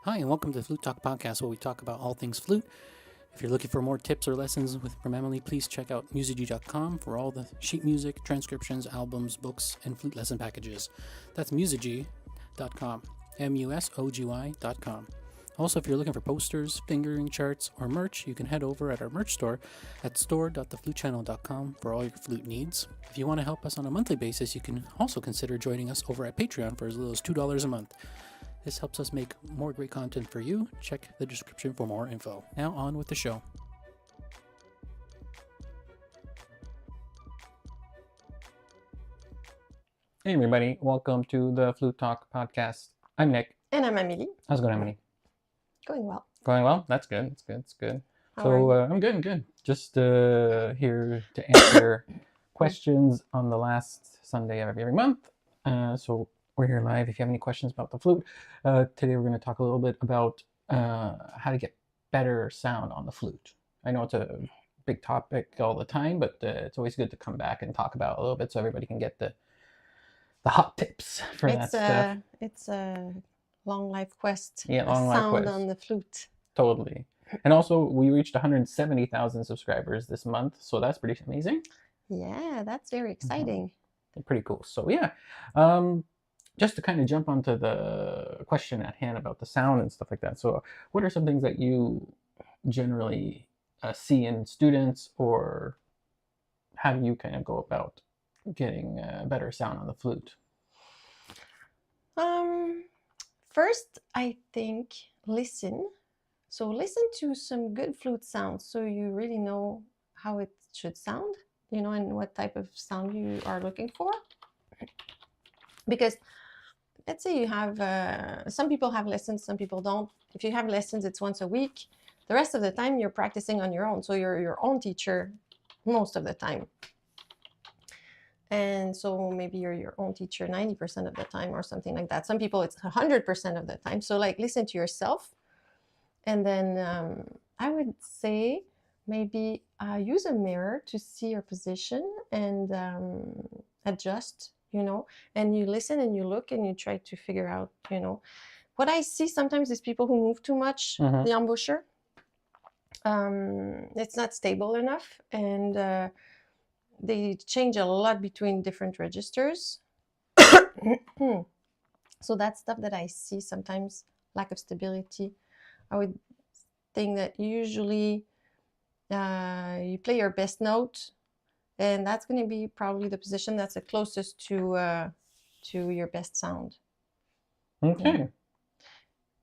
Hi, and welcome to the Flute Talk podcast, where we talk about all things flute. If you're looking for more tips or lessons from Emily, please check out musigy.com for all the sheet music, transcriptions, albums, books, and flute lesson packages. That's musigy.com, MUSOGY.com. Also, if you're looking for posters, fingering charts, or merch, you can head over at our merch store at store.theflutechannel.com for all your flute needs. If you want to help us on a monthly basis, you can also consider joining us over at Patreon for as little as $2 a month. This helps us make more great content for you. Check the description for more info. Now on with the show. Hey everybody, welcome to the Flute Talk podcast. I'm Nick. And I'm Amélie. How's it going, Emily? Going well. Going well? That's good. That's good. How are you? I'm good. Just here to answer questions on the last Sunday of every month. So we're here live. If you have any questions about the flute, today we're going to talk a little bit about how to get better sound on the flute. I know it's a big topic all the time, but it's always good to come back and talk about it a little bit so everybody can get the hot tips for that stuff. It's a long life quest. Yeah, long life sound quest. on the flute. Totally. And also, we reached 170,000 subscribers this month, so that's pretty amazing. Yeah, that's very exciting. Pretty cool. So yeah, just to kind of jump onto the question at hand about the sound and stuff like that. So what are some things that you generally see in students, or how do you kind of go about getting better sound on the flute? First, I think listen. So listen to some good flute sounds so you really know how it should sound, and what type of sound you are looking for. Because let's say you have, some people have lessons, some people don't. If you have lessons, it's once a week. The rest of the time, you're practicing on your own. So you're your own teacher most of the time. And so maybe you're your own teacher 90% of the time or something like that. Some people, it's 100% of the time. So listen to yourself. And then I would say maybe use a mirror to see your position and adjust, and you listen and you look and you try to figure out, What I see sometimes is people who move too much, the embouchure. It's not stable enough, and they change a lot between different registers. So that's stuff that I see sometimes, lack of stability. I would think that usually you play your best note, and that's going to be probably the position that's the closest to your best sound. Okay. Yeah.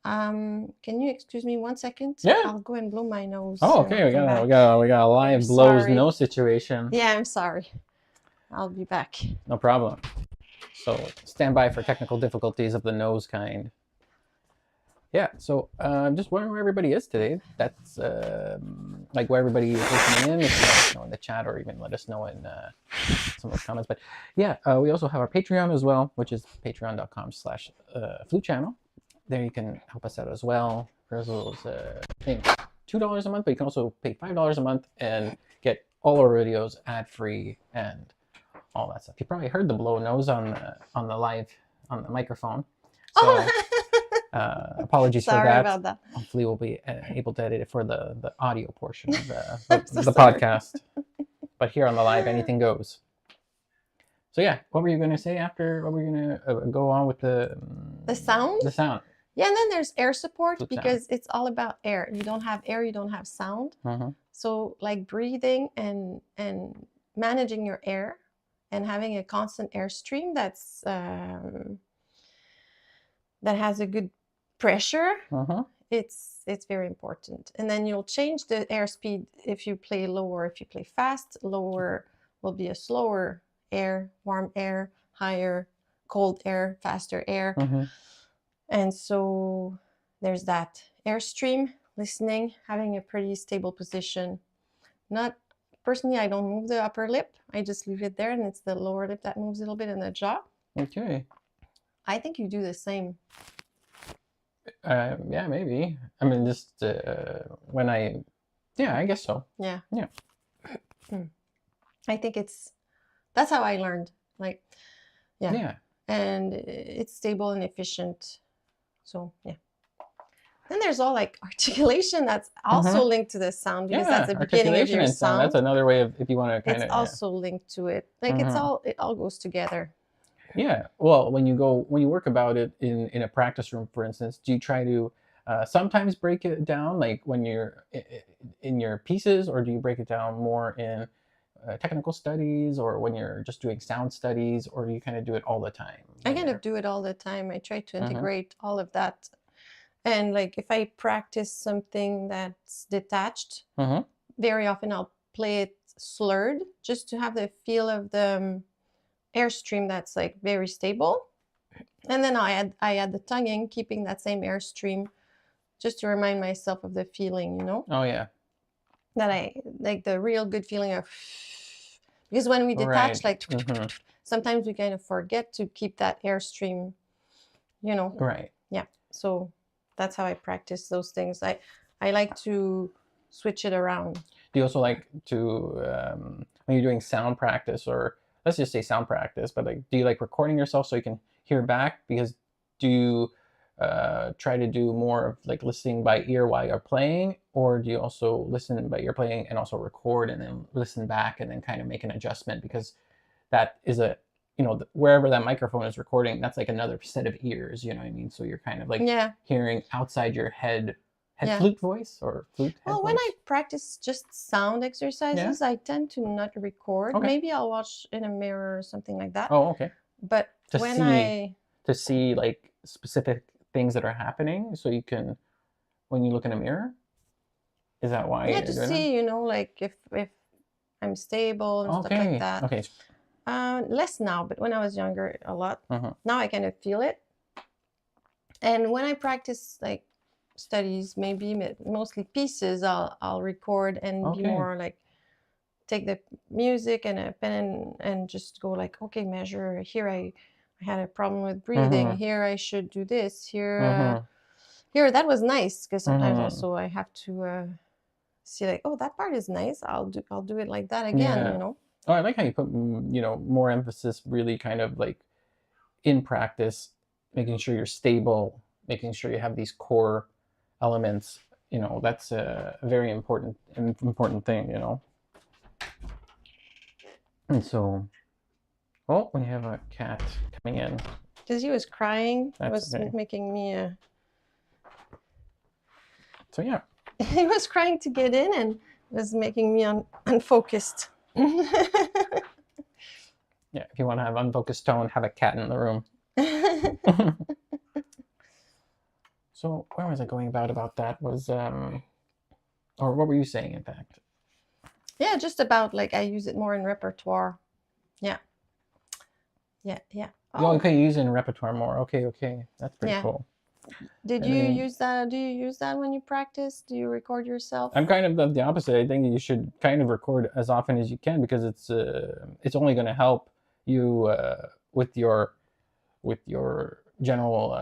Can you excuse me 1 second? Yeah. I'll go and blow my nose. Oh, okay. We got a live blows nose situation. Yeah, I'm sorry. I'll be back. No problem. So stand by for technical difficulties of the nose kind. Yeah, so I'm just wondering where everybody is today. That's where everybody is listening in. If you let us know in the chat, or even let us know in some of the comments. But yeah, we also have our Patreon as well, which is patreon.com/flute channel. There you can help us out as well. For as little as $2 a month, but you can also pay $5 a month and get all our videos ad-free and all that stuff. You probably heard the blow nose on the live on the microphone. So, apologies for that. Sorry about that. Hopefully we'll be able to edit it for the audio portion of the podcast. But here on the live, anything goes. So yeah, what were you going to say after? What were you going to go on with the sound? The sound. Yeah, and then there's air support, Flute because it's all about air. You don't have air, you don't have sound. So breathing and managing your air and having a constant airstream that's that has a good pressure, it's very important. And then you'll change the airspeed if you play low or if you play fast. Lower will be a slower air, warm air, higher, cold air, faster air. And so there's that airstream, listening, having a pretty stable position. Personally, I don't move the upper lip. I just leave it there, and it's the lower lip that moves a little bit in the jaw. Okay. I think you do the same. Yeah, maybe. I mean, just I guess so. Yeah. I think that's how I learned. Yeah. And it's stable and efficient. So, yeah. Then there's all like articulation that's also linked to the sound, because that's the beginning of your and sound. That's another way of, if you want to kind of. It's also linked to it. Like it all goes together. Yeah. Well, when you work about it in a practice room, for instance, do you try to sometimes break it down, like when you're in your pieces, or do you break it down more in technical studies, or when you're just doing sound studies, or do you kind of do it all the time? I kind of do it all the time. I try to integrate all of that. And like if I practice something that's detached, very often I'll play it slurred, just to have the feel of the airstream that's like very stable. And then I add the tonguing, keeping that same airstream, just to remind myself of the feeling, you know? Oh yeah. That I like the real good feeling of, because when we detach, like sometimes we kind of forget to keep that airstream, you know? Right. Yeah. So that's how I practice those things. I like to switch it around. Do you also like to, when you're doing sound practice, or let's just say sound practice, but like, do you like recording yourself so you can hear back? Because do you try to do more of like listening by ear while you're playing, or do you also listen by ear playing and also record and then listen back and then kind of make an adjustment? Because that is a, you know, wherever that microphone is recording, that's like another set of ears, you know what I mean? So you're kind of like hearing outside your head flute voice or flute head voice. When I practice just sound exercises, I tend to not record. Maybe I'll watch in a mirror or something like that. Oh, okay. But to see like specific things that are happening, so you can, when you look in a mirror, is that why? Yeah, to see, you know, like if I'm stable and stuff like that. Okay. Less now, but when I was younger, a lot. Now I kind of feel it. And when I practice like studies, maybe mostly pieces, I'll record and be more like, take the music and a pen and just go like, okay, measure here. I had a problem with breathing. Here I should do this. Here that was nice, because sometimes also I have to see like, oh, that part is nice. I'll do it like that again. You know. Oh, I like how you put, you know, more emphasis, really kind of like in practice, making sure you're stable, making sure you have these core elements. You know, that's a very important thing, you know. And so, well, when you have a cat coming in, because he was crying, it was making me so yeah, he was crying to get in and was making me unfocused. Yeah, if you want to have unfocused tone, have a cat in the room. So where was I going about that? Was or what were you saying, in fact? Yeah, just about like I use it more in repertoire. Yeah. Oh, okay, you use it in repertoire more. Okay, that's pretty cool. Did you use that? Do you use that when you practice? Do you record yourself? I'm kind of the opposite. I think you should kind of record as often as you can, because it's only going to help you with your general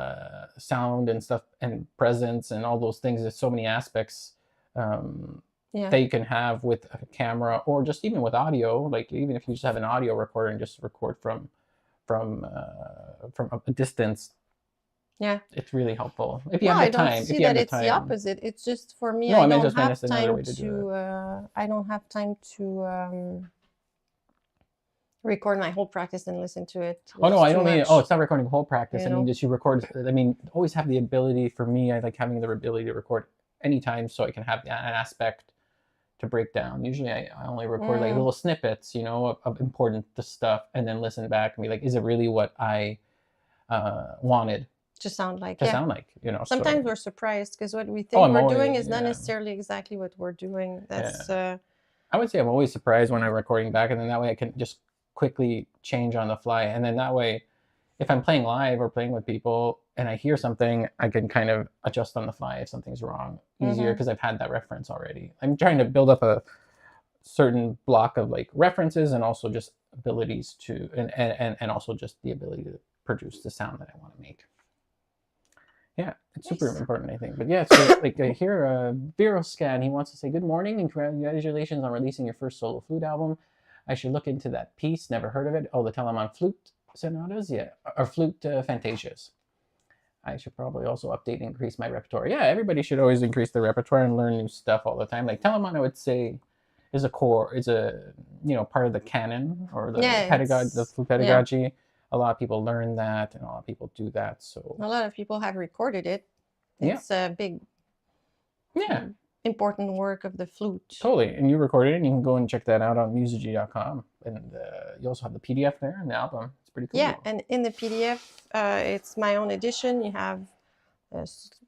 sound and stuff, and presence and all those things. There's so many aspects that you can have with a camera, or just even with audio. Like even if you just have an audio recorder and just record from a distance. Yeah, it's really helpful if you have the time. I don't see that it's the opposite. It's just for me. I don't have time to. I don't have time to record my whole practice and listen to it. Oh no, I don't mean. Oh, it's not recording the whole practice. I mean, just you record. I mean, always have the ability. For me, I like having the ability to record anytime, so I can have an aspect to break down. Usually, I only record like little snippets, you know, of important stuff, and then listen back and be like, is it really what I wanted to sound like? You know. Sometimes we're surprised, because what we think we're doing is not necessarily exactly what we're doing. That's. I would say I'm always surprised when I'm recording back, and then that way I can just quickly change on the fly, and then that way, if I'm playing live or playing with people and I hear something, I can kind of adjust on the fly if something's wrong easier, because I've had that reference already. I'm trying to build up a certain block of like references, and also just abilities to and also just the ability to produce the sound that I want to make. Yeah, it's super important, I think. But yeah, so like here, Vero Scan, he wants to say, good morning and congratulations on releasing your first solo flute album. I should look into that piece. Never heard of it. Oh, the Telemann flute sonatas, yeah, or flute Fantasias. I should probably also update and increase my repertoire. Yeah, everybody should always increase their repertoire and learn new stuff all the time. Like Telemann, I would say, is a part of the canon or the pedagogy, the flute pedagogy. Yeah. A lot of people learn that, and a lot of people do that. So a lot of people have recorded it. It's a big, important work of the flute. Totally, and you recorded it, and you can go and check that out on musigy.com. And you also have the PDF there and the album. It's pretty cool. Yeah, and in the PDF, it's my own edition. You have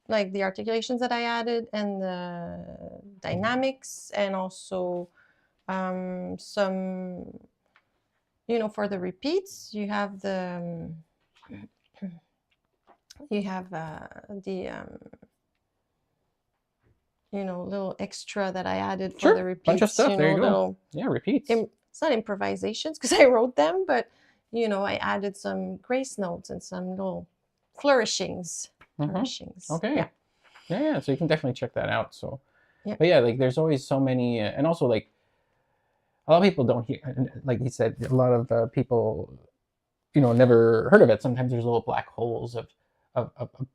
like the articulations that I added and the dynamics, and also some, for the repeats, you have the little extra that I added for the repeats. Bunch of stuff. There you go. Repeats. It's not improvisations because I wrote them, but I added some grace notes and some little flourishings. Okay. Yeah. So you can definitely check that out. So, but yeah, like there's always so many, and also like a lot of people don't hear, like you said, a lot of people, never heard of it. Sometimes there's little black holes of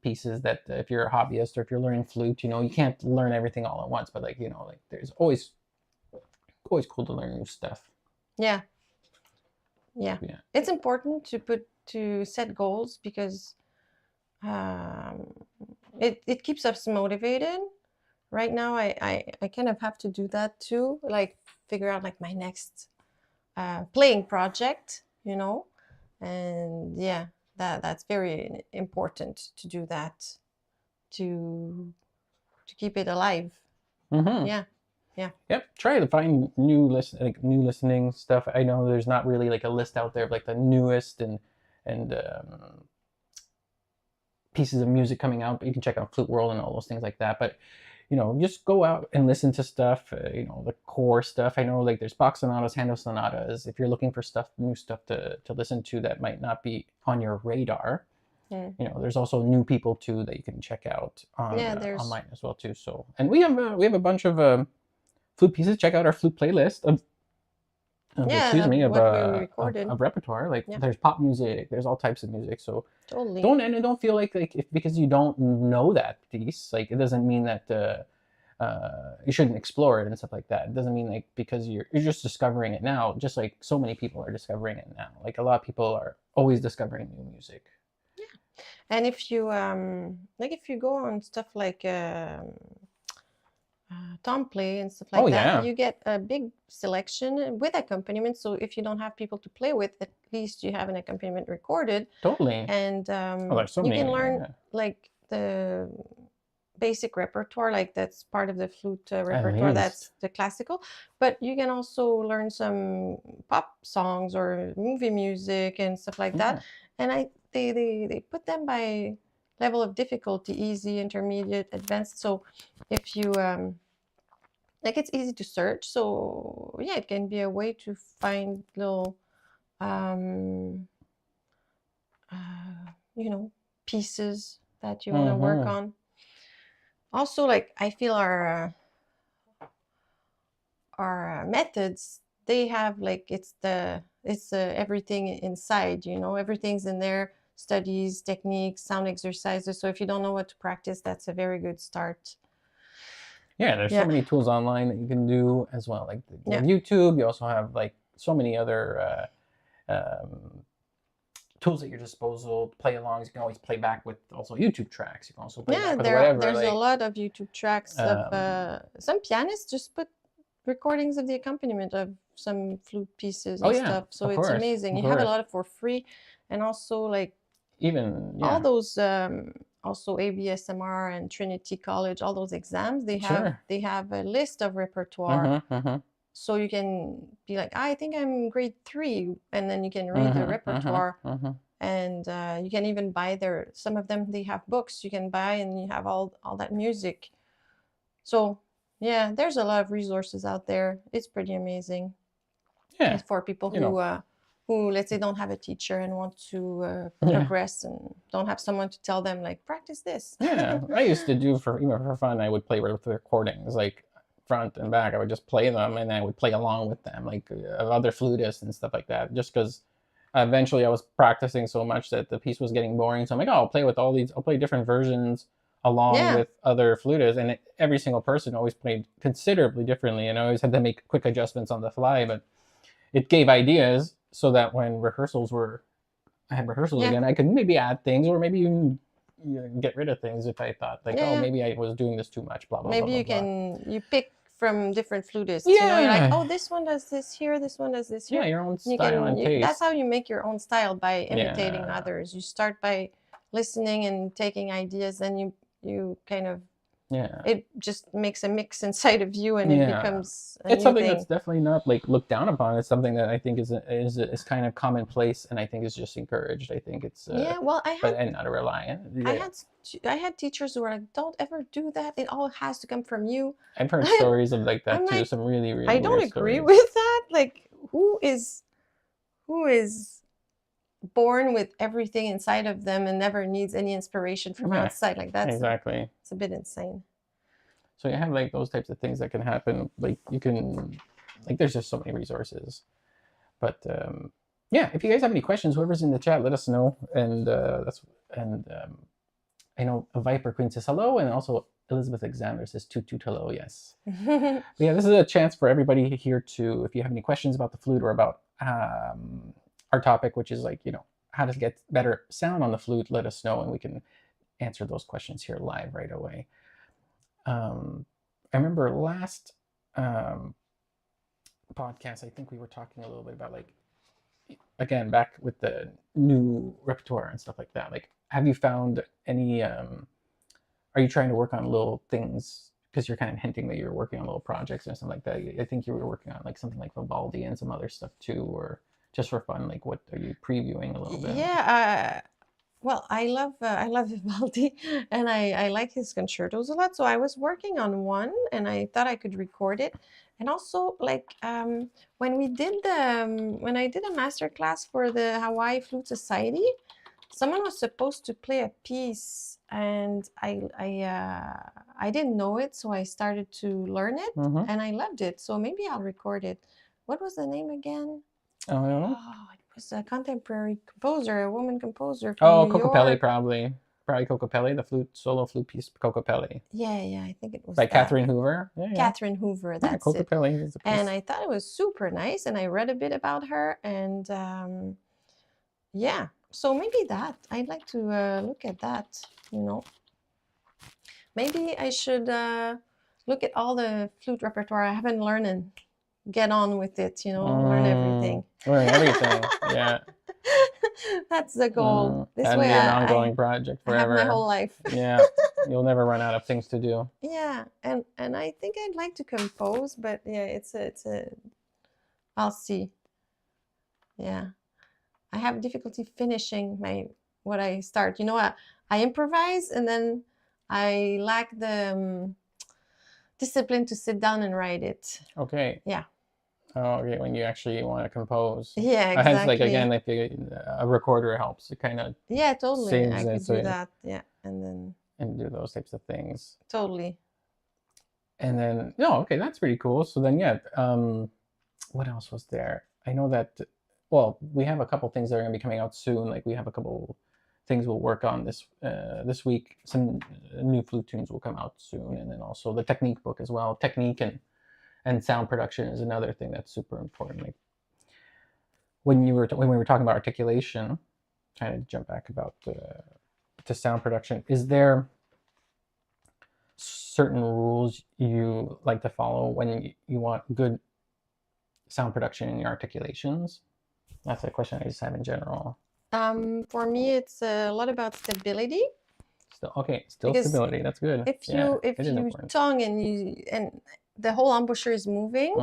pieces that if you're a hobbyist or if you're learning flute, you can't learn everything all at once. But like there's always cool to learn new stuff. Yeah. It's important to set goals because it keeps us motivated. Right now, I kind of have to do that too, like figure out like my next playing project, and that's very important to do that, to keep it alive. Yeah. Yep. Try to find new listening stuff. I know there's not really like a list out there of like the newest and pieces of music coming out, but you can check out Flute World and all those things like that. But just go out and listen to stuff. The core stuff. I know like there's Bach sonatas, Handel sonatas. If you're looking for new stuff to listen to that might not be on your radar. There's also new people too that you can check out online as well too. So, and we have a bunch of flute pieces. Check out our flute playlist of repertoire. Like there's pop music, there's all types of music. So totally don't feel like because you don't know that piece, like it doesn't mean that you shouldn't explore it and stuff like that. It doesn't mean like because you're just discovering it now, just like so many people are discovering it now. Like a lot of people are always discovering new music. And if you if you go on stuff like Tom play and stuff like that, you get a big selection with accompaniment. So if you don't have people to play with, at least you have an accompaniment recorded. Totally. And you can learn like the basic repertoire, like that's part of the flute repertoire. That's the classical. But you can also learn some pop songs or movie music and stuff like that. And they put them by level of difficulty: easy, intermediate, advanced. So if you it's easy to search. So it can be a way to find little pieces that you want to work on. Also, like I feel our methods, they have like it's everything inside. Everything's in there. Studies, techniques, sound exercises. So if you don't know what to practice, that's a very good start. Yeah, there's so many tools online that you can do as well. Like you have YouTube. You also have like so many other tools at your disposal. Play alongs. You can always play back with also YouTube tracks. You can also play back with whatever. There's a lot of YouTube tracks of some pianists just put recordings of the accompaniment of some flute pieces and stuff. So it's amazing. You have a lot of for free, and also like even all those also ABSMR and Trinity College, all those exams, they have a list of repertoire. So you can be like, I think I'm grade 3, and then you can read the repertoire. And you can even buy some of them, they have books you can buy, and you have all that music. So there's a lot of resources out there. It's pretty amazing. Yeah. For people who let's say don't have a teacher and want to progress and don't have someone to tell them like practice this. I used to do for fun. I would play with recordings like front and back. I would just play them and I would play along with them, like other flutists and stuff like that. Just because eventually I was practicing so much that the piece was getting boring. So I'm like, oh, I'll play with all these. I'll play different versions along with other flutists, and every single person always played considerably differently, and I always had to make quick adjustments on the fly. But it gave ideas so that when I had rehearsals again, I could maybe add things, or maybe even get rid of things if I thought like, oh, maybe I was doing this too much. Blah blah. Maybe blah, you blah, can you pick from different flutists. Yeah. You know, you're like, oh, this one does this here, this one does this here. Yeah, your own style and taste. That's how you make your own style, by imitating others. You start by listening and taking ideas, then you kind of it just makes a mix inside of you, and it becomes a it's new something thing. that's definitely not like looked down upon. It's something that I think is kind of commonplace, and I think is just encouraged. I think it's well, and not a reliant. I had teachers who were like, don't ever do that, it all has to come from you. I've heard stories of like that too. Like, some really I don't agree with that. Like, who is born with everything inside of them and never needs any inspiration from outside? Like, that's exactly, it's a bit insane. So you have like those types of things that can happen. Like, you can, like, there's just so many resources. But yeah, if you guys have any questions, whoever's in the chat, let us know. And I know Viper Queen says hello, and also Elizabeth Alexander says toot toot hello. Yes. Yeah, this is a chance for everybody here to, if you have any questions about the flute or about our topic, which is like, you know, how to get better sound on the flute, let us know, and we can answer those questions here live right away. I remember last podcast, I think we were talking a little bit about, like, again, back with the new repertoire and stuff like that. Like, have you found any, are you trying to work on little things? Because you're kind of hinting that you're working on little projects or something like that. I think you were working on like something like Vivaldi and some other stuff too, or just for fun. Like, what are you previewing a little bit? Yeah, well, I love Vivaldi, and I like his concertos a lot. So I was working on one, and I thought I could record it. And also, like, when I did a master class for the Hawaii Flute Society, someone was supposed to play a piece, and I didn't know it, so I started to learn it, and I loved it. So maybe I'll record it. What was the name again? I don't know. Oh, it was a contemporary composer, a woman composer from New Cocopelli, York. probably Cocopelli, the solo flute piece, Cocopelli. Yeah, I think it was by Catherine Hoover. Catherine Hoover, that's it. Cocopelli is a piece. And I thought it was super nice, and I read a bit about her, and yeah, so maybe that I'd like to look at that. You know, maybe I should look at all the flute repertoire I haven't learned and get on with it, you know, learn everything. Learn everything, yeah. That's the goal. This That'd way, be an ongoing project forever. I have my whole life. Yeah, you'll never run out of things to do. Yeah, and I think I'd like to compose, but yeah, it's a. I'll see. Yeah, I have difficulty finishing what I start. You know, I improvise, and then I lack the discipline to sit down and write it. Okay. Yeah. Oh, okay. When you actually want to compose. Yeah, exactly. It's like, again, if a recorder helps, it kind of. Yeah, totally. I could do it. that. Yeah, and do those types of things. Totally. And then, no, okay, that's pretty cool. So then, yeah, what else was there? I know that, well, we have a couple things that are going to be coming out soon. Like, we have a couple things we'll work on this week. Some new flute tunes will come out soon, and then also the technique book as well. Technique and sound production is another thing that's super important. Like, when we were talking about articulation, trying to jump back about to sound production, is there certain rules you like to follow when you want good sound production in your articulations? That's a question I just have in general. For me, it's a lot about stability. Stability. That's good. If you tongue and the whole embouchure is moving,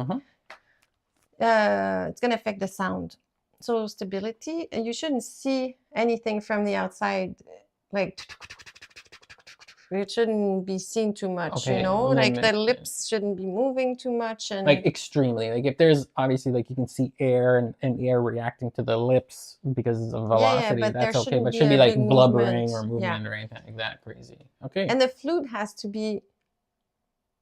it's going to affect the sound. So stability, and you shouldn't see anything from the outside, like it shouldn't be seen too much, you know, like the lips shouldn't be moving too much, and like extremely, like if there's obviously like you can see air and air reacting to the lips because of velocity, that's okay, but it shouldn't be like blubbering or movement or anything like that crazy. Okay. And the flute has to be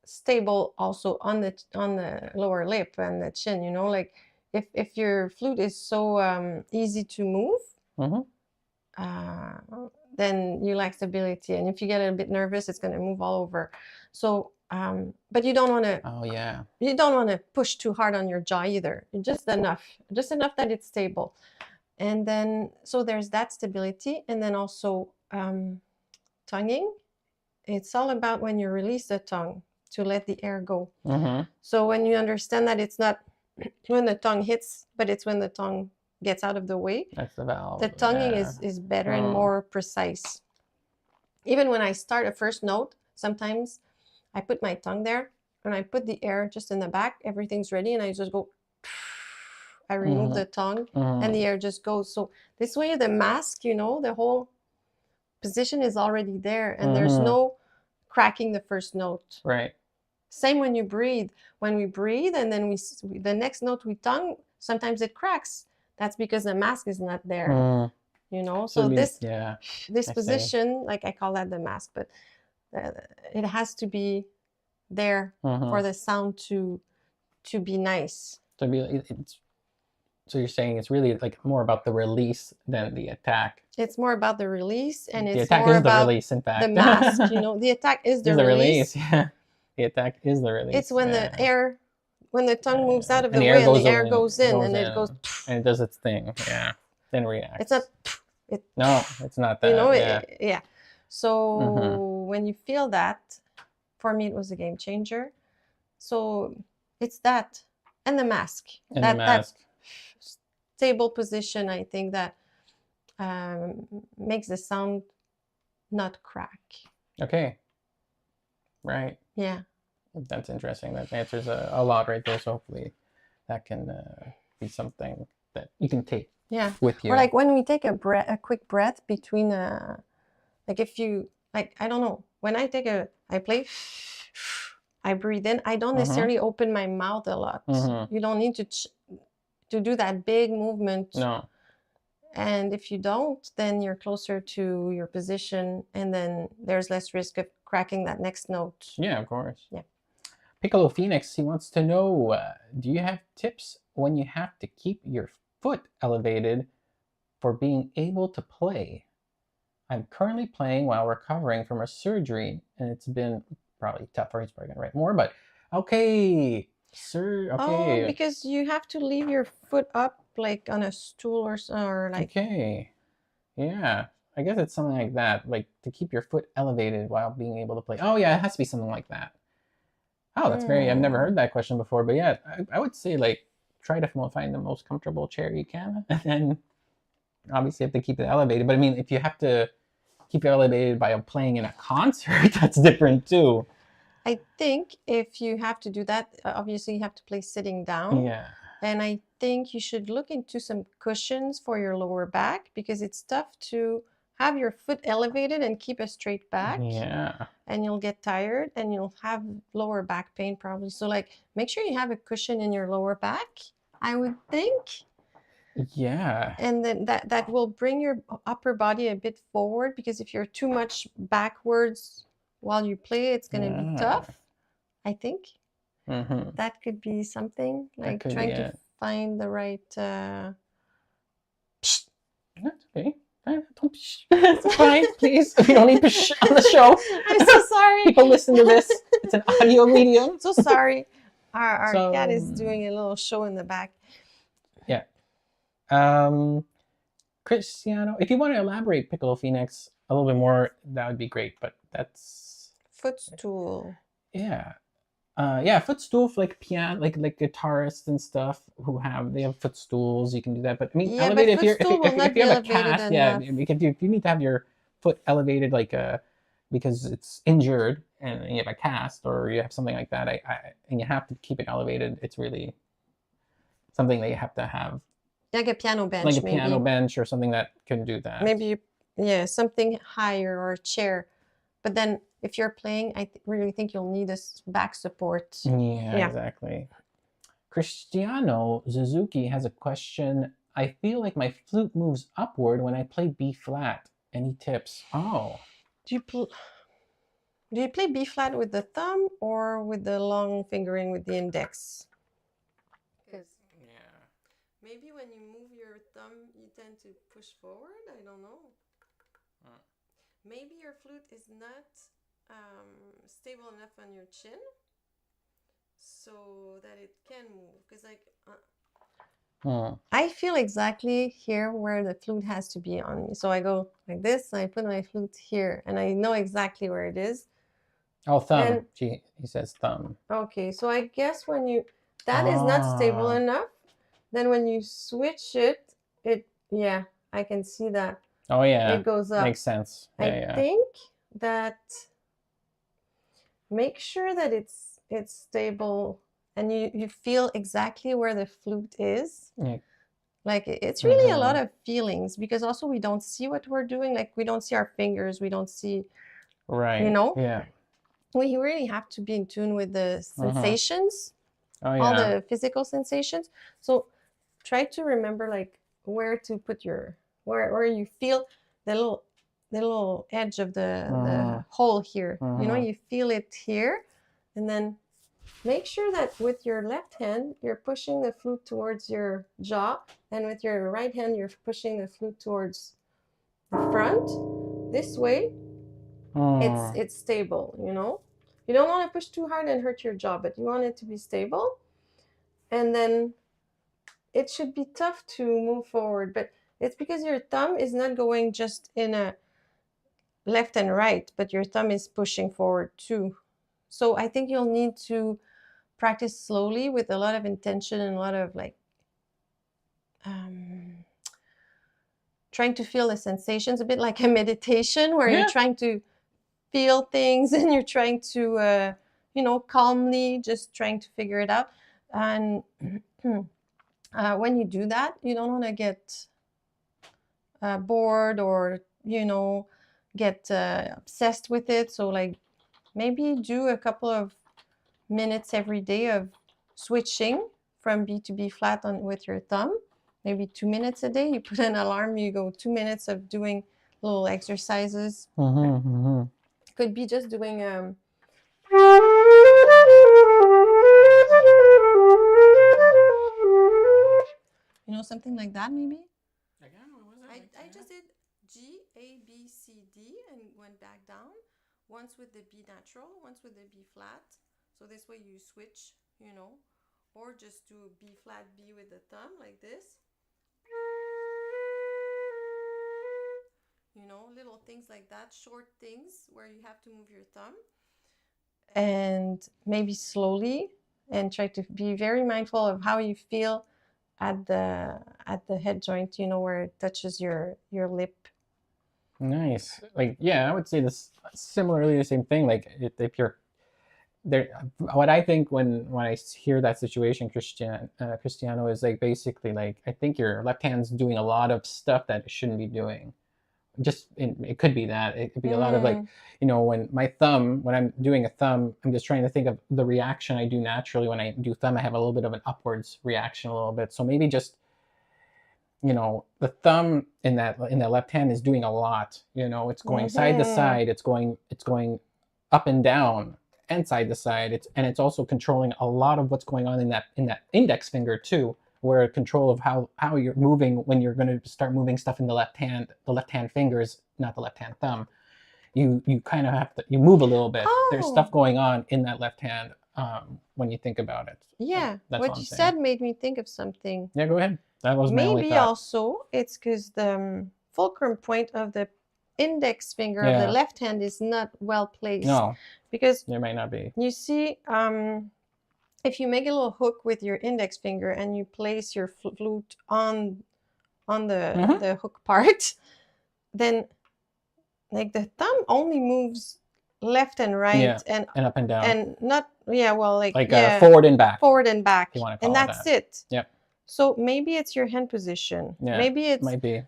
stable also on the lower lip and the chin, you know, like if your flute is so easy to move, then you lack stability, and if you get a bit nervous, it's going to move all over. So but you don't want to, oh yeah, you don't want to push too hard on your jaw either. Just enough that it's stable. And then so there's that stability. And then also tonguing, it's all about when you release the tongue to let the air go. So when you understand that it's not when the tongue hits, but it's when the tongue gets out of the way, that's the valve. the tonguing is better and more precise. Even when I start a first note, sometimes I put my tongue there and I put the air just in the back, everything's ready, and I just go, I remove the tongue and the air just goes. So this way the mask, you know, the whole position is already there, and there's no cracking the first note. Right. Same when you breathe. When we breathe and then the next note we tongue, sometimes it cracks. That's because the mask is not there. You know, so this position, like I call that the mask, but it has to be there for the sound to be nice. So you're saying it's really like more about the release than the attack. It's more about the release, and the it's attack more is about the release, in fact. the mask. You know, the attack is the release. Yeah. The attack is the release. It's when the air, when the tongue moves out of the and way and the air goes in, and it goes and it does its thing. Yeah. Then reacts. It's not. No, it's not that. You know, yeah. So when you feel that, for me it was a game changer. So it's that and the mask. And the mask. That stable position, I think that makes the sound not crack. Okay. Right. Yeah. That's interesting. That answers a lot right there. So hopefully that can be something that you can take with you. Or like when we take a quick breath between like if you, like, I don't know, when I play, I breathe in, I don't necessarily open my mouth a lot. You don't need to do that big movement. No. And if you don't, then you're closer to your position, and then there's less risk of cracking that next note. Yeah, of course. Yeah. Piccolo Phoenix, he wants to know, do you have tips when you have to keep your foot elevated for being able to play? I'm currently playing while recovering from a surgery, and it's been probably tougher. He's probably going to write more, but okay. Sir, okay. Oh, because you have to leave your foot up like on a stool or like. Okay. Yeah. I guess it's something like that, like to keep your foot elevated while being able to play. Oh yeah, it has to be something like that. Oh, that's very, I've never heard that question before, but yeah, I would say like try to find the most comfortable chair you can, and then obviously you have to keep it elevated. But I mean, if you have to keep it elevated by playing in a concert, that's different too. I think if you have to do that, obviously you have to play sitting down. Yeah. And I think you should look into some cushions for your lower back, because it's tough to have your foot elevated and keep a straight back. Yeah. And you'll get tired and you'll have lower back pain probably. So like, make sure you have a cushion in your lower back, I would think. Yeah. And then that will bring your upper body a bit forward, because if you're too much backwards while you play, it's going to be tough, I think. That could be something, like trying to find the right... That's okay. It's fine, please. We don't need to on the show. I'm so sorry. People listen to this. It's an audio medium. So sorry. Our cat is doing a little show in the back. Yeah. Cristiano, if you want to elaborate, Piccolo Phoenix, a little bit more, that would be great. But that's footstool. Yeah. Yeah, footstool for like piano, like guitarists and stuff who they have footstools. You can do that, but I mean, elevated if you have a cast, if you need to have your foot elevated, like because it's injured and you have a cast or you have something like that, and you have to keep it elevated. It's really something that you have to have, like a piano bench, like a piano bench or something that can do that. Maybe something higher, or a chair, but then. If you're playing, I really think you'll need this back support. Yeah, exactly. Cristiano Suzuki has a question. I feel like my flute moves upward when I play B flat. Any tips? Oh. Do you play B flat with the thumb or with the long fingering with the index? Maybe when you move your thumb, you tend to push forward. I don't know. Maybe your flute is not stable enough on your chin so that it can move. Because like, I feel exactly here where the flute has to be on me. So I go like this, and I put my flute here, and I know exactly where it is. Oh, thumb. He says thumb. Okay, so I guess when you, that is not stable enough, then when you switch it, yeah, I can see that. Oh yeah, it goes up. Makes sense. I think that make sure that it's stable and you feel exactly where the flute is. Yeah. Like it's really a lot of feelings, because also we don't see what we're doing. Like we don't see our fingers, we don't see, right? You know, yeah. We really have to be in tune with the sensations, Oh yeah, all the physical sensations. So try to remember like where to put your, where you feel the little edge of the hole here. You know, you feel it here, and then make sure that with your left hand you're pushing the flute towards your jaw, and with your right hand you're pushing the flute towards the front. This way, it's stable. You know, you don't want to push too hard and hurt your jaw, but you want it to be stable. And then it should be tough to move forward, but it's because your thumb is not going just in a left and right, but your thumb is pushing forward too. So I think you'll need to practice slowly with a lot of intention and a lot of like trying to feel the sensations, a bit like a meditation where you're trying to feel things and you're trying to, you know, calmly just trying to figure it out. And when you do that, you don't want to get bored or, you know, get obsessed with it. So like maybe do a couple of minutes every day of switching from B to B flat on with your thumb. Maybe 2 minutes a day. You put an alarm, you go 2 minutes of doing little exercises. Could be just doing you know, something like that maybe. Again, what was it? I just did G, A, B, C, D and went back down. Once with the B natural, once with the B flat. So this way you switch, you know, or just do B flat B with the thumb like this. You know, little things like that, short things where you have to move your thumb. And maybe slowly, and try to be very mindful of how you feel at the head joint, you know, where it touches your lip. Nice. Like, yeah, I would say this similarly the same thing. Like if you're there, what I think when I hear that situation, Cristiano, is like basically like, I think your left hand's doing a lot of stuff that it shouldn't be doing. Just it could be that it could be a lot of like, you know, when I'm doing a thumb, I'm just trying to think of the reaction I do naturally when I do thumb. I have a little bit of an upwards reaction a little bit. So maybe just, you know, the thumb in that left hand is doing a lot. You know, it's going side to side. It's going up and down and side to side. It's also controlling a lot of what's going on in that index finger too, where control of how you're moving when you're going to start moving stuff in the left hand fingers, not the left hand thumb. You kind of have to, you move a little bit. There's stuff going on in that left hand when you think about it. Yeah, what you said made me think of something. Yeah, go ahead. That was my only thought. Maybe also it's because the fulcrum point of the index finger of the left hand is not well placed. No, because there might not be. You see, if you make a little hook with your index finger and you place your flute on the hook part, then like the thumb only moves left and right and up and down and not like forward and back. Forward and back, you want to call and that's that. it. Yep. So maybe it's your hand position. Yeah, maybe it's might be.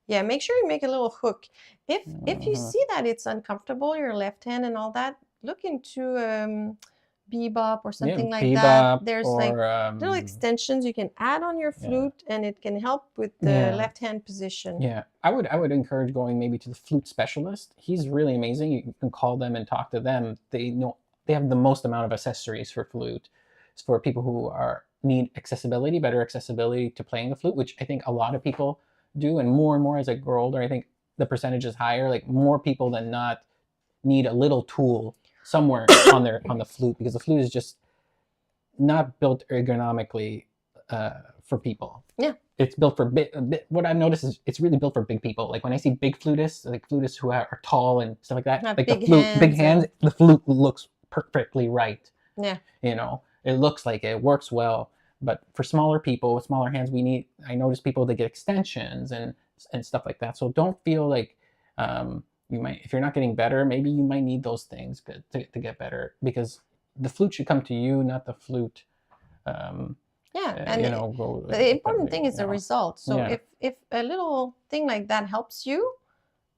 Yeah, make sure you make a little hook. If you see that it's uncomfortable, your left hand and all that, look into bebop or something like that. There's like little extensions you can add on your flute, and it can help with the left hand position. Yeah, I would encourage going maybe to the flute specialist. He's really amazing. You can call them and talk to them. They have the most amount of accessories for flute. It's for people who are need accessibility, better accessibility to playing the flute, which I think a lot of people do, and more as I grow older, I think the percentage is higher. Like more people than not need a little tool somewhere on the flute, because the flute is just not built ergonomically for people. Yeah. It's built for what I've noticed is it's really built for big people. Like when I see big flutists, like flutists who are tall and stuff like that, Have like big the flute, big hands hands, the flute looks perfectly right. Yeah. You know, it looks like it works well. But for smaller people with smaller hands, I notice people that get extensions and stuff like that. So don't feel like you might, if you're not getting better, maybe you might need those things to get better, because the flute should come to you, not the flute. And you know, the important thing is the result. So Yeah. if a little thing like that helps you,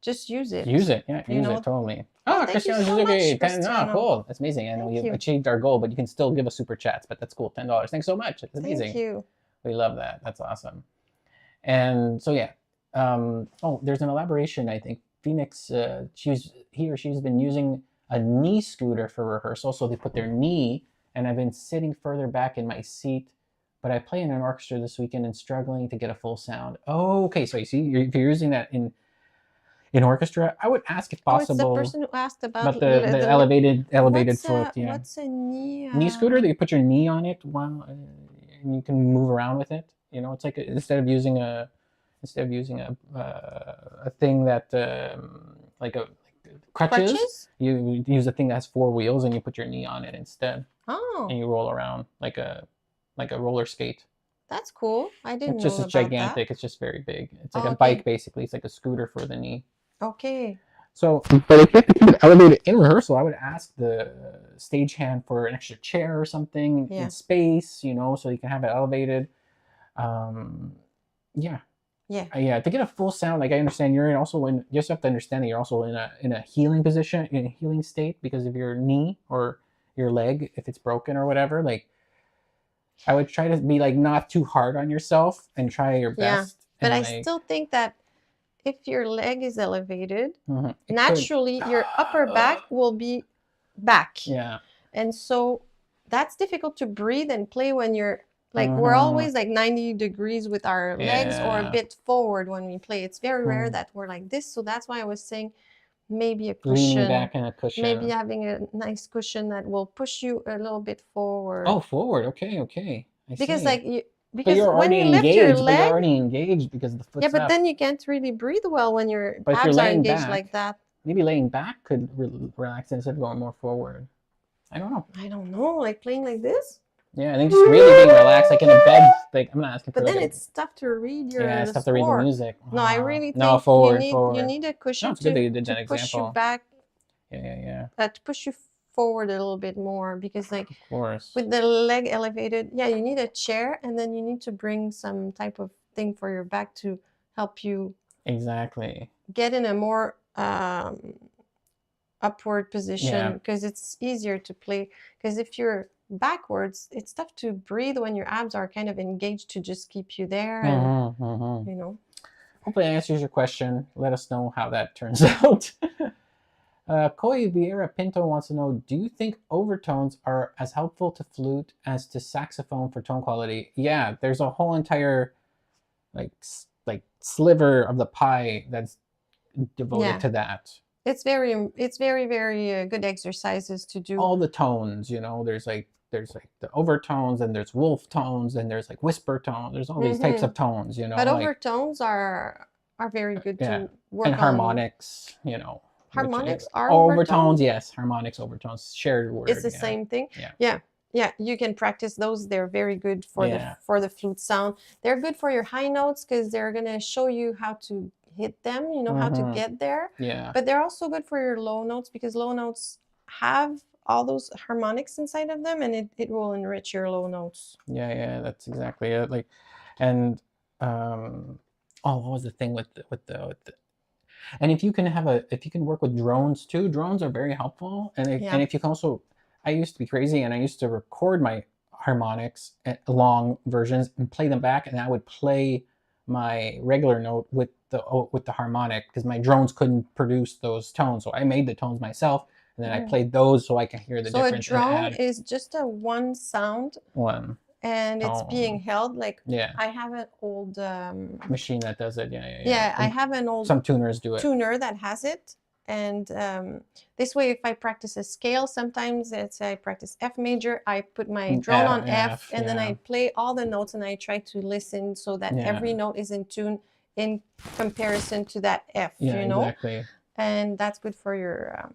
just use it. Use it, yeah, use it totally. Oh, thank you Cristiano so Suzuki, much, 10. Oh, Cristiano. cool. That's amazing. And we've achieved our goal, but you can still give us super chats, but that's cool. $10. Thanks so much. It's amazing. Thank you. We love that. That's awesome. And so, yeah. Oh, there's an elaboration, I think. Phoenix, he or she's been using a knee scooter for rehearsal. So they put their knee, and I've been sitting further back in my seat, but I play in an orchestra this weekend and struggling to get a full sound. Oh, okay. So you see, if you're using that in orchestra, I would ask if possible. Oh, it's the person who asked about the elevated foot. Yeah. What's a knee? Knee scooter? That you put your knee on it while and you can move around with it. You know, it's like instead of using a thing that like crutches, you use a thing that has 4 wheels and you put your knee on it instead. Oh. And you roll around like a roller skate. That's cool. I didn't know about It's just gigantic. That. It's just very big. It's like a bike, basically. It's like a scooter for the knee. Okay. So, but if you have to keep it elevated in rehearsal, I would ask the stagehand for an extra chair or something in space, you know, so you can have it elevated. Yeah. To get a full sound, like I understand you just have to understand that you're also in a healing position, in a healing state, because of your knee or your leg, if it's broken or whatever. Like, I would try to be like not too hard on yourself and try your best. But I still think that if your leg is elevated, naturally your upper back will be back. Yeah. And so that's difficult to breathe and play when you're like, we're always like 90 degrees with our legs or a bit forward when we play. It's very rare that we're like this. So that's why I was saying maybe a cushion. Leaning back in a cushion. Maybe having a nice cushion that will push you a little bit forward. Oh, forward. Okay. Because like because when you lift your leg, you're already engaged because the foot's but then you can't really breathe well when your abs are engaged like that. Maybe laying back could relax instead of going more forward. I don't know. Like playing like this? Yeah, I think just really being relaxed, like in a bed. Like I'm not asking for. But then it's tough to read your. Yeah, it's tough to read the music. No, I really think forward. You need a cushion to push you back. Yeah. To push you forward a little bit more, because like of course with the leg elevated, you need a chair, and then you need to bring some type of thing for your back to help you get in a more upward position, because it's easier to play. Because if you're backwards, it's tough to breathe when your abs are kind of engaged to just keep you there, and you know. Hopefully that answers your question. Let us know how that turns out. Koi Vieira Pinto wants to know, do you think overtones are as helpful to flute as to saxophone for tone quality? Yeah, there's a whole entire like sliver of the pie that's devoted to that. It's very very good exercises to do. All the tones, you know, there's like the overtones, and there's wolf tones, and there's like whisper tones. There's all these types of tones, you know. But overtones are very good to work on. And harmonics, you know. Harmonics are overtones. Yes, harmonics, overtones, shared word. It's the same thing. Yeah. You can practice those. They're very good for the flute sound. They're good for your high notes because they're gonna show you how to hit them. You know how to get there. Yeah. But they're also good for your low notes, because low notes have all those harmonics inside of them, and it will enrich your low notes. Yeah, that's exactly it. Like, and what was the thing with the and if you can work with drones too, drones are very helpful. And if you can also, I used to be crazy and I used to record my harmonics at long versions and play them back, and I would play my regular note with the harmonic, because my drones couldn't produce those tones. So I made the tones myself, and then I played those so I can hear the difference. So a drone is just a one sound. and it's being held. Like Yeah. I have an old machine that does it. Yeah, I have an old some tuners do it. Tuner that has it. And this way, if I practice a scale, sometimes let's say I practice F major, I put my drone on F, and then I play all the notes and I try to listen so that every note is in tune in comparison to that F, you know? Exactly. And that's good for your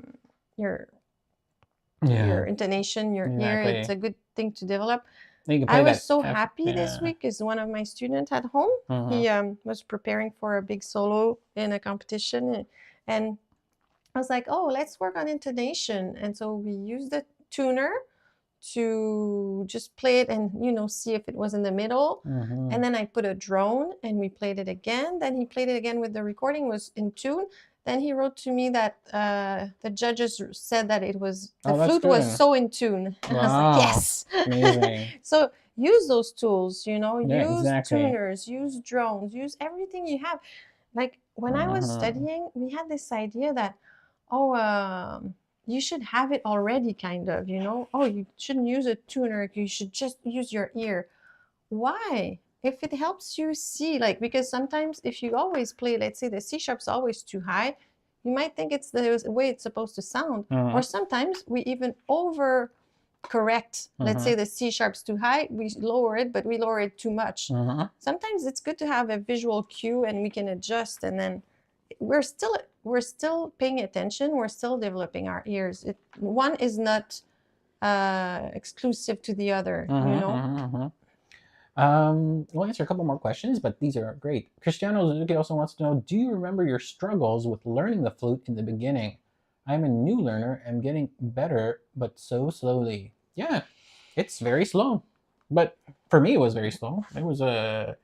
intonation, your ear. It's a good thing to develop. I was so happy this week because one of my students at home, he was preparing for a big solo in a competition, and I was like, oh, let's work on intonation. And so we used the tuner to just play it and, you know, see if it was in the middle. And then I put a drone and we played it again. Then he played it again with the recording, was in tune. Then he wrote to me that the judges said that it was, the flute was so in tune. And I was like, yes. Amazing. So use those tools, you know, use tuners, use drones, use everything you have. Like when I was studying, we had this idea that, you should have it already, kind of, you know. Oh, you shouldn't use a tuner. You should just use your ear. Why? If it helps you see, like, because sometimes if you always play, let's say the C sharp's always too high, you might think it's the way it's supposed to sound. Or sometimes we even over correct. Let's say the C sharp's too high, we lower it, but we lower it too much. Sometimes it's good to have a visual cue and we can adjust, and then we're still paying attention. We're still developing our ears. One is not exclusive to the other, you know. We'll answer a couple more questions, but these are great. Cristiano Suzuki also wants to know, do you remember your struggles with learning the flute in the beginning? I'm a new learner and getting better, but so slowly. Yeah, it's very slow. But for me, it was very slow. It was like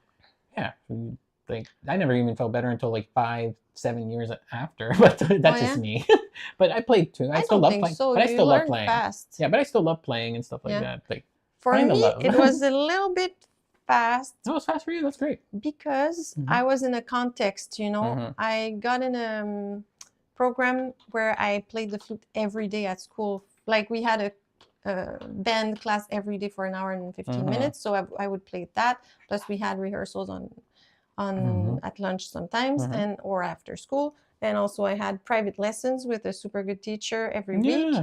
I never even felt better until like 5-7 years after. But that's just me. But I played too. I still love playing. So. But I still love playing. Fast. Yeah, but I still love playing and stuff like that. Like for me, it was a little bit fast. No, it's fast for you. That's great. Because I was in a context, you know. I got in a program where I played the flute every day at school. Like we had a band class every day for an hour and 15 minutes. So I would play that. Plus we had rehearsals on at lunch sometimes and or after school. And also I had private lessons with a super good teacher every week.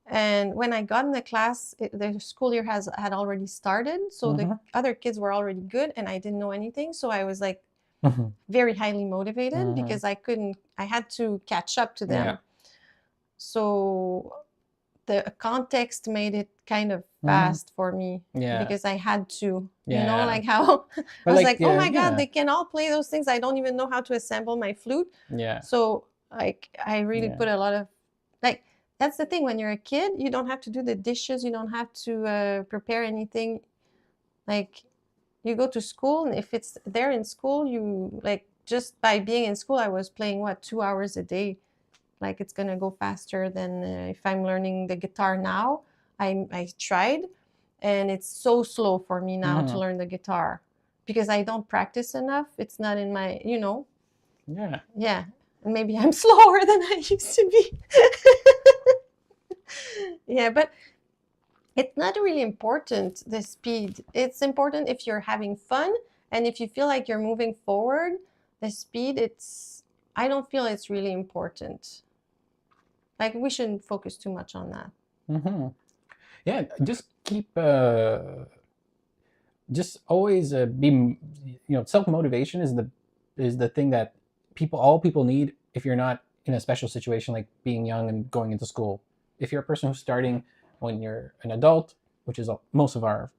And when I got in the class, the school year had already started. So the other kids were already good and I didn't know anything. So I was like very highly motivated because I had to catch up to them. So the context made it kind of fast for me because I had to, you know, like how I was like, oh my God, they can all play those things. I don't even know how to assemble my flute. So like I really put a lot of, like, that's the thing. When you're a kid, you don't have to do the dishes. You don't have to prepare anything. Like you go to school, and if it's there in school, you like just by being in school, I was playing 2 hours a day. Like it's gonna go faster than if I'm learning the guitar now. I tried, and it's so slow for me now to learn the guitar because I don't practice enough. It's not in my, you know. Yeah. And maybe I'm slower than I used to be. Yeah, but it's not really important, the speed. It's important if you're having fun and if you feel like you're moving forward. The speed, I don't feel it's really important. Like we shouldn't focus too much on that. Yeah, just keep, just always be, you know, self-motivation is the thing that all people need if you're not in a special situation like being young and going into school. If you're a person who's starting when you're an adult, which is most of our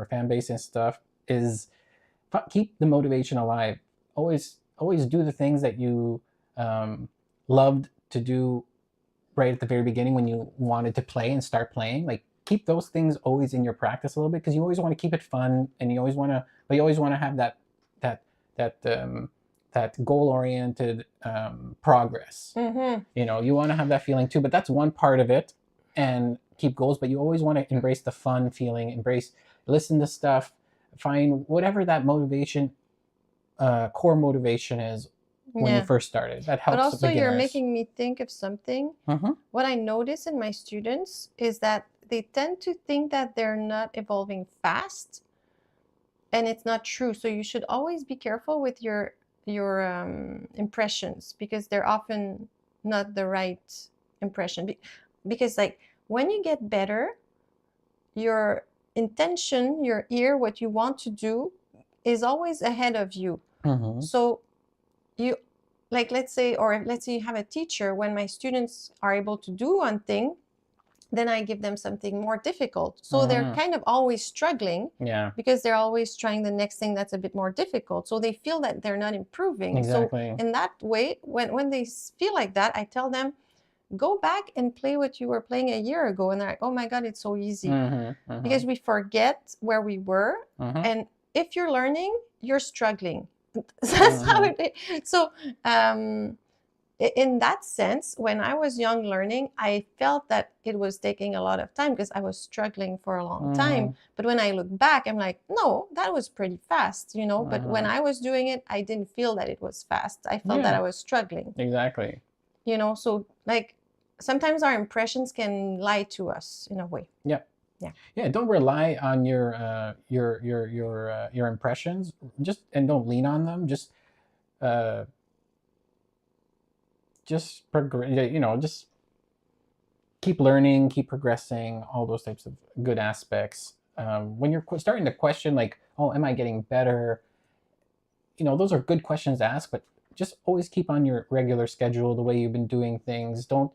fan base and stuff, is keep the motivation alive. Always do the things that you loved to do right at the very beginning when you wanted to play and start playing. Like keep those things always in your practice a little bit because you always want to keep it fun and you always want to have that goal-oriented progress. You know, you want to have that feeling too, but that's one part of it. And keep goals, but you always want to embrace the fun feeling, listen to stuff, find whatever that motivation, core motivation is when you first started. That helps. But also you're making me think of something. What I notice in my students is that they tend to think that they're not evolving fast and it's not true. So you should always be careful with your impressions, because they're often not the right impression. Because like when you get better, your intention, your ear, what you want to do is always ahead of you. So you, like, let's say you have a teacher. When my students are able to do one thing, then I give them something more difficult. So they're kind of always struggling, because they're always trying the next thing that's a bit more difficult. So they feel that they're not improving. Exactly. So in that way, when they feel like that, I tell them, go back and play what you were playing a year ago. And they're like, oh my God, it's so easy. Because we forget where we were. And if you're learning, you're struggling. That's how it is. So in that sense, when I was young learning, I felt that it was taking a lot of time because I was struggling for a long time. But when I look back, I'm like, no, that was pretty fast, you know. But when I was doing it, I didn't feel that it was fast. I felt that I was struggling. Exactly. You know, so like sometimes our impressions can lie to us in a way. Yeah. Don't rely on your impressions. And don't lean on them. Just progress. You know, just keep learning, keep progressing. All those types of good aspects. When you're starting to question, like, oh, am I getting better? You know, those are good questions to ask, but just always keep on your regular schedule, the way you've been doing things. Don't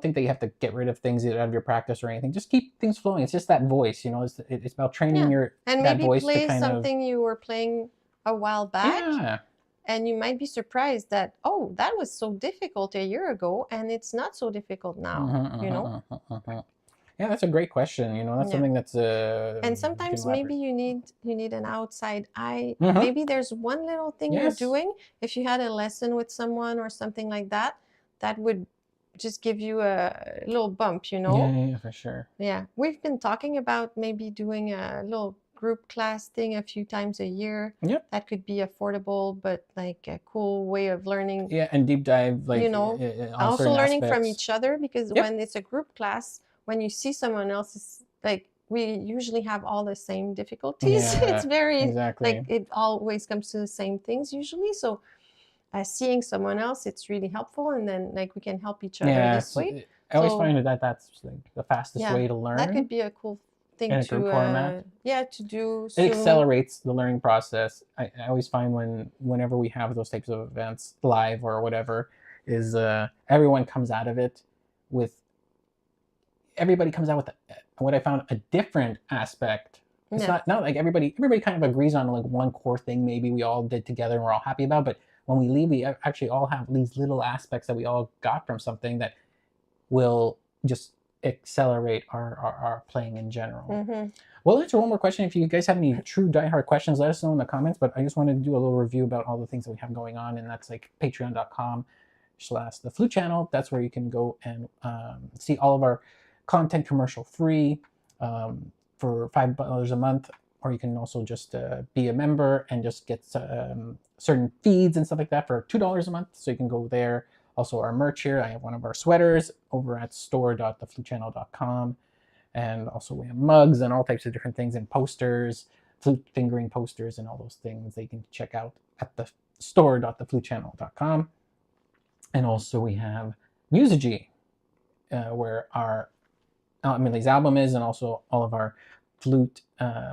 think that you have to get rid of things out of your practice or anything. Just keep things flowing. It's just that voice, you know. It's about training and that maybe voice play to kind something you were playing a while back. Yeah. And you might be surprised that, oh, that was so difficult a year ago, and it's not so difficult now. You know. Yeah, that's a great question. You know, that's something that's and sometimes maybe you need an outside eye. Maybe there's one little thing you're doing. If you had a lesson with someone or something like that, that would just give you a little bump, you know. Yeah, for sure. Yeah, we've been talking about maybe doing a little group class thing a few times a year. That could be affordable, but like a cool way of learning. Yeah, and deep dive, like, you know, also learning from each other, because when it's a group class, when you see someone else, is like, we usually have all the same difficulties. It's very like it always comes to the same things usually. So seeing someone else, it's really helpful, and then like we can help each other this way. I always find that that's like the fastest way to learn. That could be a cool thing in a group format. To do. It accelerates the learning process. I always find whenever we have those types of events live or whatever, is everyone comes out of it with. Everybody comes out with what I found a different aspect. It's not like everybody kind of agrees on like one core thing maybe we all did together and we're all happy about, but when we leave, we actually all have these little aspects that we all got from something that will just accelerate our playing in general. We'll answer one more question. If you guys have any true diehard questions, let us know in the comments, but I just wanted to do a little review about all the things that we have going on, and that's like patreon.com/the Flute Channel. That's where you can go and see all of our content commercial free for $5 a month, or you can also just be a member and just get certain feeds and stuff like that for $2 a month. So you can go there. Also, our merch here. I have one of our sweaters over at store.theflutechannel.com. And also we have mugs and all types of different things, and posters, flute fingering posters and all those things that you can check out at the store.theflutechannel.com. And also we have Musigy, where our Emily's album is, and also all of our flute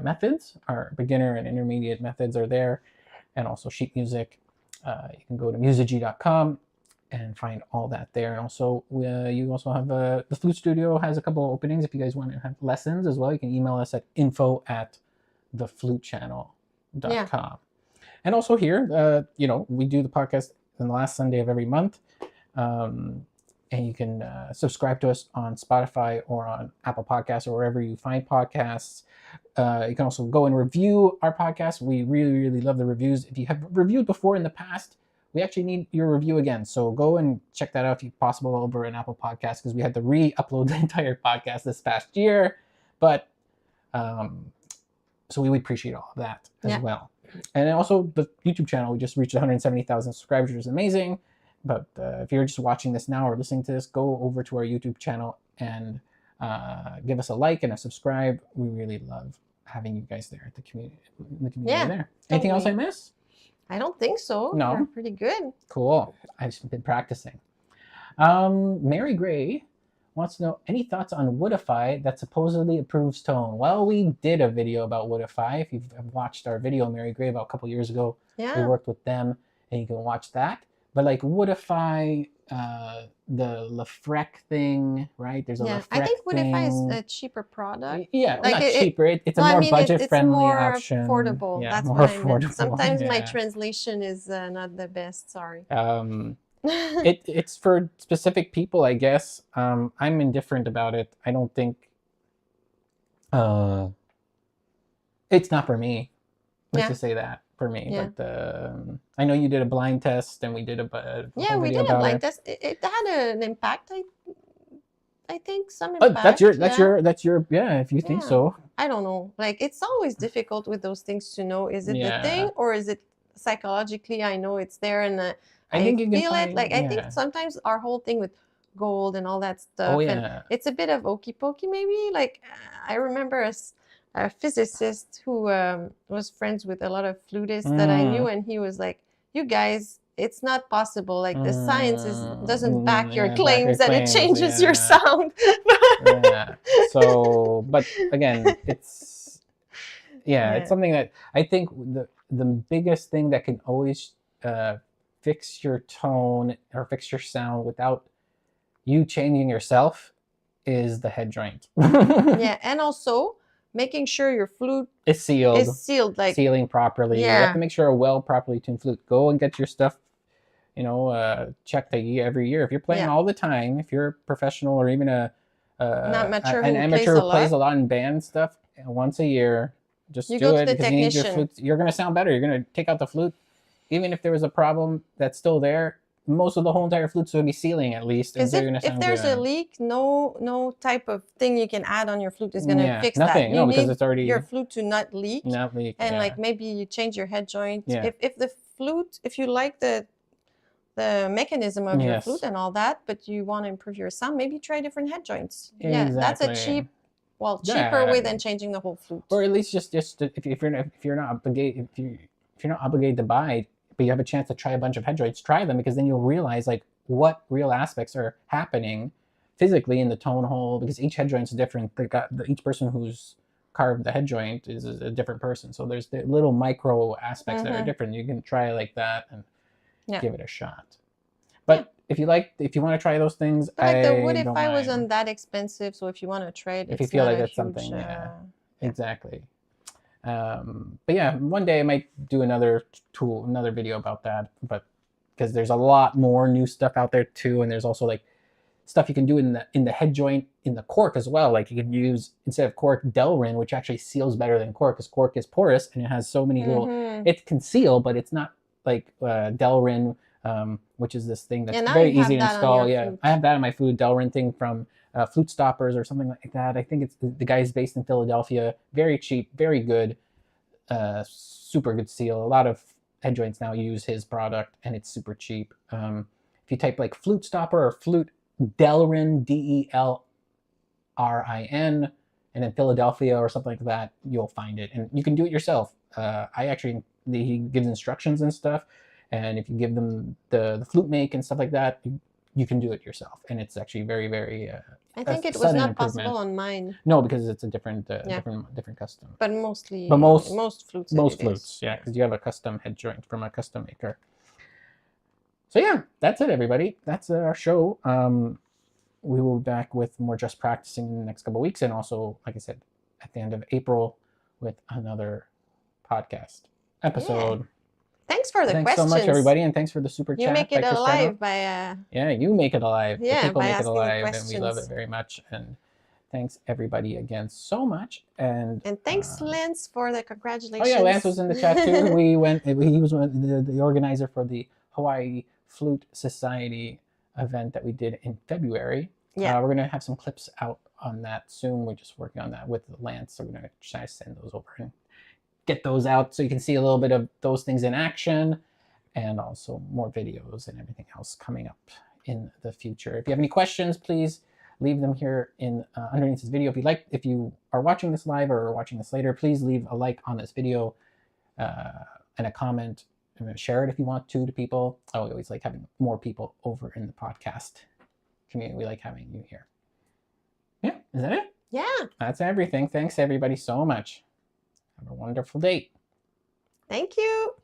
methods, our beginner and intermediate methods are there, and also sheet music. You can go to musigy.com and find all that there. And also you also have the Flute Studio has a couple of openings if you guys want to have lessons as well. You can email us at info@theflutechannel.com. And also here, you know, we do the podcast on the last Sunday of every month. And you can subscribe to us on Spotify or on Apple Podcasts or wherever you find podcasts. You can also go and review our podcast. We really, really love the reviews. If you have reviewed before in the past, we actually need your review again. So go and check that out if possible over an Apple Podcast, because we had to re-upload the entire podcast this past year. But so we would appreciate all of that as well. And then also the YouTube channel, we just reached 170,000 subscribers, which is amazing. But if you're just watching this now or listening to this, go over to our YouTube channel and give us a like and a subscribe. We really love having you guys there at the community there. Totally. Anything else I miss? I don't think so. No. We're pretty good. Cool. I've been practicing. Mary Gray wants to know, any thoughts on Woodify that supposedly improves tone? Well, we did a video about Woodify. If you've watched our video, Mary Gray, about a couple years ago, we worked with them, and you can watch that. But like Woodify, the Lafrec thing, right? There's a Lafrec I think Woodify thing. is a cheaper product. Yeah, like not cheaper. It's a more budget-friendly option. It's more affordable. Yeah, That's more what I affordable. meant. Sometimes my translation is not the best. Sorry. It's for specific people, I guess. I'm indifferent about it. I don't think it's not for me. Let's just say that for me. But I know you did a blind test, and we did we did a blind test. It had an impact. I think some impact. That's your if you think so. I don't know. Like, it's always difficult with those things to know, is it the thing, or is it psychologically I know it's there, and I think you feel it. Like, I think sometimes our whole thing with gold and all that stuff, and it's a bit of okey pokey maybe. Like, I remember a physicist who was friends with a lot of flutists that I knew, and he was like, you guys, it's not possible. Like, the science doesn't back your claims, and it changes your sound. So, but again, it's something that I think the biggest thing that can always fix your tone or fix your sound without you changing yourself is the head joint. And also making sure your flute is sealed, like sealing properly. You have to make sure a properly tuned flute. Go and get your stuff, checked every year. If you're playing all the time, if you're a professional or even an amateur who plays a lot in band stuff, once a year, just do it, because you need your flute. You're going to sound better. You're going to take out the flute. Even if there was a problem that's still there, most of the whole entire flutes would be sealing at least. Because if there's a leak, no type of thing you can add on your flute is going to fix that. No, because it's already your flute to not leak. And like, maybe you change your head joint. If the flute, if you like the mechanism of your flute and all that, but you want to improve your sound, maybe try different head joints. Exactly. That's a cheaper way than changing the whole flute. Or at least just if you're not obligated to buy, but you have a chance to try a bunch of head joints, try them, because then you'll realize like what real aspects are happening physically in the tone hole, because each head joint's different. Each person who's carved the head joint is a different person. So there's the little micro aspects that are different. You can try like that and give it a shot. But if you want to try those things, but like the Woodify wasn't that expensive, so if you want to try it, if you feel like that's something, exactly. But yeah, one day I might do another video about that, but because there's a lot more new stuff out there too, and there's also like stuff you can do in the head joint in the cork as well. Like, you can use, instead of cork, Delrin, which actually seals better than cork, because cork is porous and it has so many little. It can seal, but it's not like Delrin, which is this thing that's very easy to install. I have that on my flute, Delrin thing from Flute Stoppers or something like that. I think the guy's based in Philadelphia. Very cheap, very good, super good seal. A lot of head joints now use his product, and it's super cheap. If you type like Flute Stopper or Flute Delrin, Delrin, and then Philadelphia or something like that, you'll find it, and you can do it yourself. He gives instructions and stuff, and if you give them the flute make and stuff like that, you can do it yourself, and it's actually very, very. I think it was not possible on mine. No, because it's a different custom. But most flutes. Most flutes, because you have a custom head joint from a custom maker. So yeah, that's it, everybody. That's our show. We will be back with more Just Practicing in the next couple of weeks, and also, like I said, at the end of April with another podcast episode. Thanks for the questions. Thanks so much, everybody, and thanks for the super chat. You make it alive by you make it alive. Yeah, people by make it asking alive, questions. and we love it very much. And thanks everybody again so much. And thanks, Lance, for the congratulations. Oh yeah, Lance was in the chat too. He was the organizer for the Hawaii Flute Society event that we did in February. Yeah, we're gonna have some clips out on that soon. We're just working on that with Lance, so we're gonna try to send those over and get those out so you can see a little bit of those things in action, and also more videos and everything else coming up in the future. If you have any questions, please leave them here in underneath this video. If you are watching this live or watching this later, please leave a like on this video and a comment. And share it if you want to people. I always like having more people over in the podcast community. We like having you here. Yeah, is that it? Yeah. That's everything. Thanks everybody so much. Have a wonderful day. Thank you.